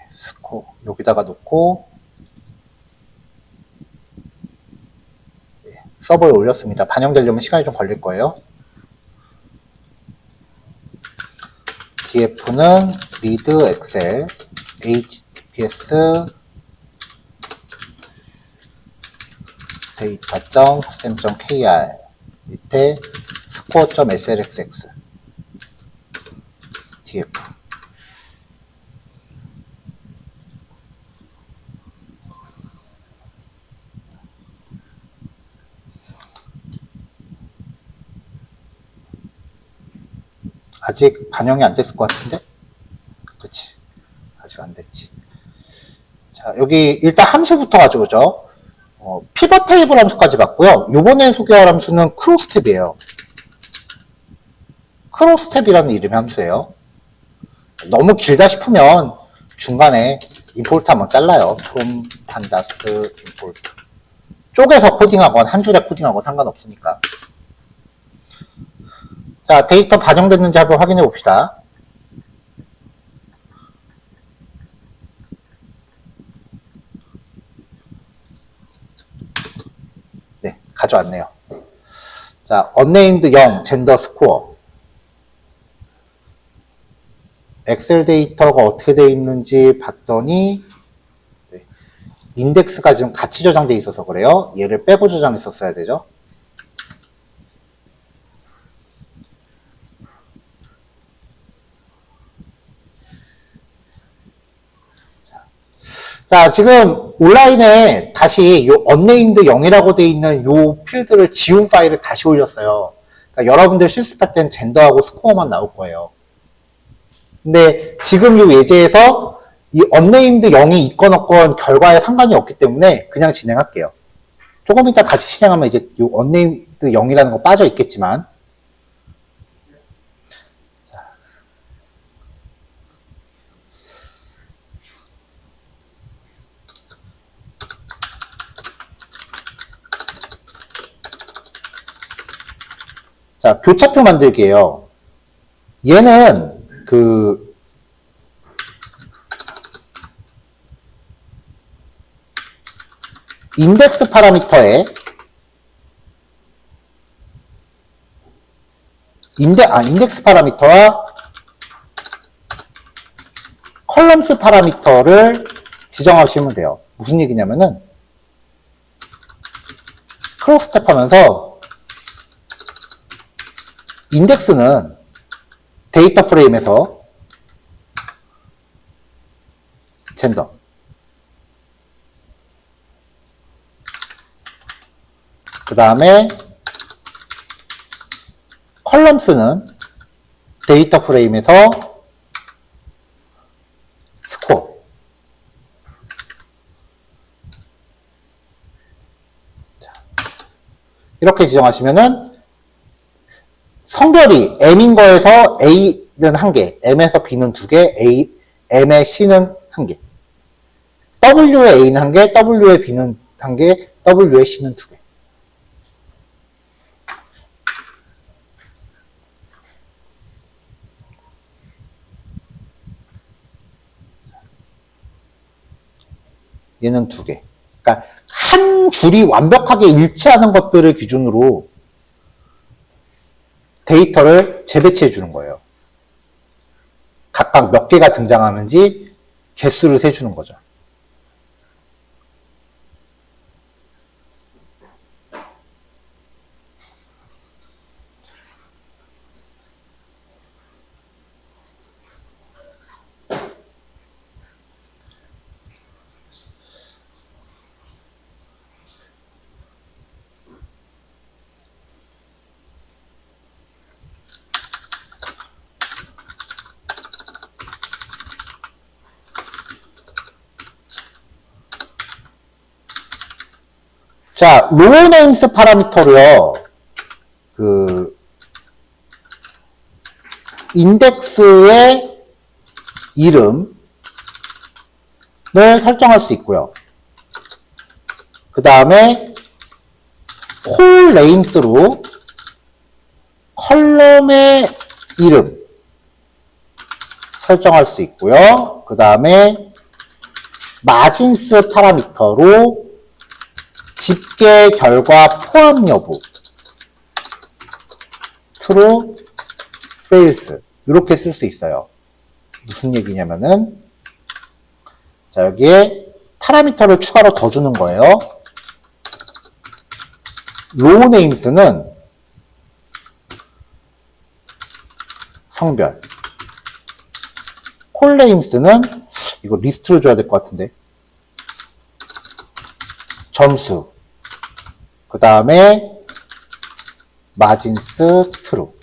스코 여기다가 놓고 서버에 올렸습니다. 반영되려면 시간이 좀 걸릴 거예요. df는 read excel https data.sem.kr 밑에 score.slxx df 아직 반영이 안 됐을 것 같은데? 그치? 아직 안 됐지. 자, 여기 일단 함수부터 가져오죠. 피벗 테이블 함수까지 봤고요. 요번에 소개할 함수는 크로스텝이에요. 크로스텝이라는 이름의 함수예요. 너무 길다 싶으면 중간에 임포트 한번 잘라요. from pandas import. 쪼개서 코딩하건 한 줄에 코딩하건 상관없으니까. 자, 데이터 반영됐는지 한번 확인해 봅시다. 네, 가져왔네요. 자, unnamed 0, 젠더 스코어. 엑셀 데이터가 어떻게 되어 있는지 봤더니 네, 인덱스가 지금 같이 저장되어 있어서 그래요. 얘를 빼고 저장했었어야 되죠. 자, 지금 온라인에 다시 요 unnamed 0이라고 되어 있는 요 필드를 지운 파일을 다시 올렸어요. 그러니까 여러분들 실습할 땐 젠더하고 스코어만 나올 거예요. 근데 지금 요 예제에서 이 unnamed 0이 있건 없건 결과에 상관이 없기 때문에 그냥 진행할게요. 조금 이따 다시 실행하면 이제 요 unnamed 0이라는 거 빠져 있겠지만 자, 교차표 만들기예요. 얘는 그 인덱스 파라미터에 인덱스 파라미터와 컬럼스 파라미터를 지정하시면 돼요. 무슨 얘기냐면은 크로스텝 하면서 인덱스는 데이터 프레임에서 젠더 그 다음에 컬럼스는 데이터 프레임에서 스코어. 이렇게 지정하시면은 성별이 M인 거에서 A는 1개, M에서 B는 2개, M의 C는 1개. W의 A는 1개, W의 B는 1개, W의 C는 2개. 얘는 2개. 그러니까 한 줄이 완벽하게 일치하는 것들을 기준으로 데이터를 재배치해 주는 거예요. 각각 몇 개가 등장하는지 개수를 세주는 거죠. 자, 로우 네임스 파라미터로요. 인덱스의 이름을 설정할 수 있고요. 그 다음에 콜 네임스로 컬럼의 이름 설정할 수 있고요. 그 다음에 마진스 파라미터로 집계 결과 포함 여부 true, false 이렇게 쓸 수 있어요. 무슨 얘기냐면은 자 여기에 파라미터를 추가로 더 주는 거예요. row names는 성별, call names는 이거 리스트로 줘야 될 것 같은데 점수, 그 다음에 마진스 트루.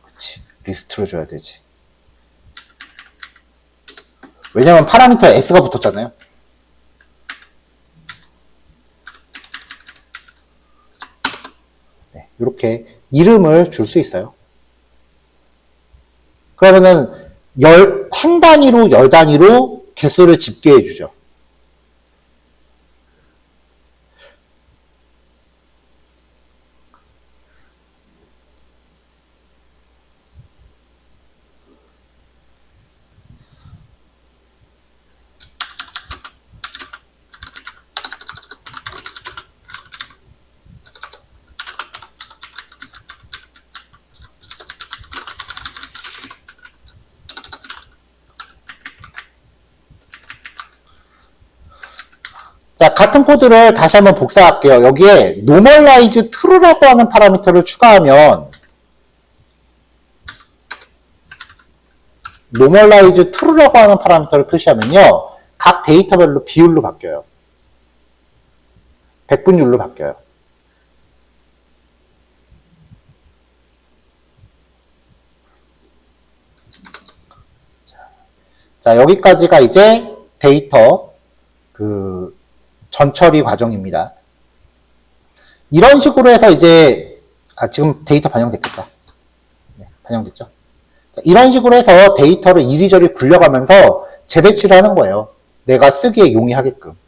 그치, 리스트로 줘야 되지. 왜냐면 파라미터에 s가 붙었잖아요. 네, 이렇게 이름을 줄 수 있어요. 그러면은 한 단위로 열 단위로 개수를 집계해 주죠. 자, 같은 코드를 다시 한번 복사할게요. 여기에 normalize true라고 하는 파라미터를 추가하면 normalize true라고 하는 파라미터를 표시하면요. 각 데이터별로 비율로 바뀌어요. 백분율로 바뀌어요. 자, 여기까지가 이제 데이터 전처리 과정입니다. 이런 식으로 해서 이제 지금 데이터 반영됐겠다. 네, 반영됐죠. 자, 이런 식으로 해서 데이터를 이리저리 굴려가면서 재배치를 하는 거예요. 내가 쓰기에 용이하게끔.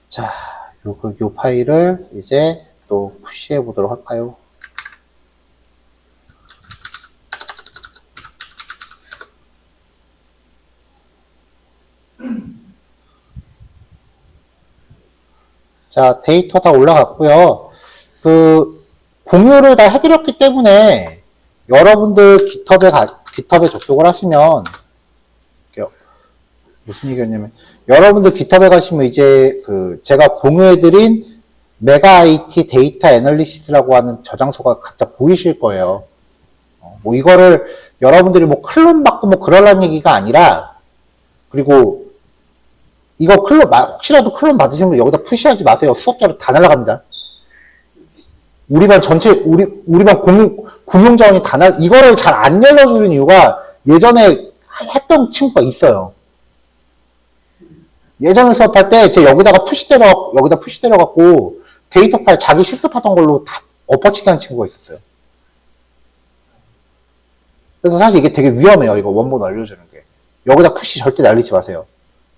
자, 요 파일을 이제 또 푸시해 보도록 할까요? 자, 데이터 다 올라갔고요. 공유를 다 해드렸기 때문에 여러분들 깃허브에 접속을 하시면, 무슨 얘기였냐면, 여러분들 깃허브에 가시면 이제 제가 공유해드린 메가 IT 데이터 애널리시스라고 하는 저장소가 각자 보이실 거예요. 뭐 이거를 여러분들이 뭐 클론 받고 뭐 그러라는 얘기가 아니라, 그리고 이거 혹시라도 클론 받으시면 여기다 푸시하지 마세요. 수업자로 다 날아갑니다. 우리 반 전체, 우리 반 공용 자원이 이거를 잘 안 열려주는 이유가 예전에 했던 친구가 있어요. 예전에 수업할 때, 여기다 푸시 때려갖고 데이터 파일 자기 실습하던 걸로 다 엎어치기 한 친구가 있었어요. 그래서 사실 이게 되게 위험해요. 이거 원본 알려주는 게. 여기다 푸시 절대 날리지 마세요.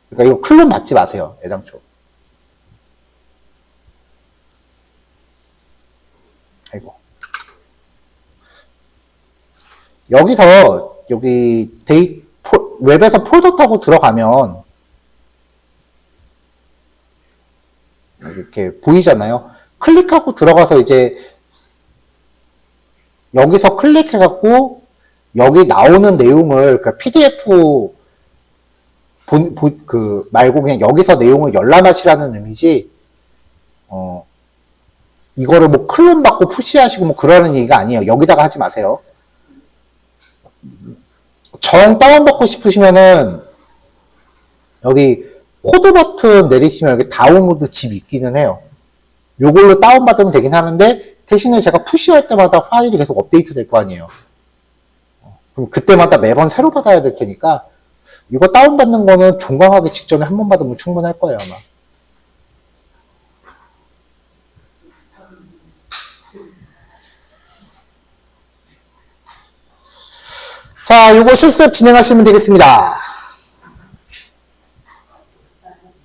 그러니까 이거 클론 받지 마세요. 애당초. 아이고. 여기서, 웹에서 폴더 타고 들어가면, 이렇게 보이잖아요. 클릭하고 들어가서 이제, 여기서 클릭해갖고, 여기 나오는 내용을, PDF, 말고 그냥 여기서 내용을 열람하시라는 의미지, 이거를 뭐 클론 받고 푸시하시고 뭐 그러는 얘기가 아니에요. 여기다가 하지 마세요. 정 다운받고 싶으시면은, 여기 코드 버튼 내리시면 여기 다운로드 집 있기는 해요. 요걸로 다운받으면 되긴 하는데, 대신에 제가 푸시할 때마다 파일이 계속 업데이트 될 거 아니에요. 그럼 그때마다 매번 새로 받아야 될 테니까, 이거 다운받는 거는 종강하기 직전에 한 번 받으면 충분할 거예요, 아마. 자, 요거 실습 진행하시면 되겠습니다.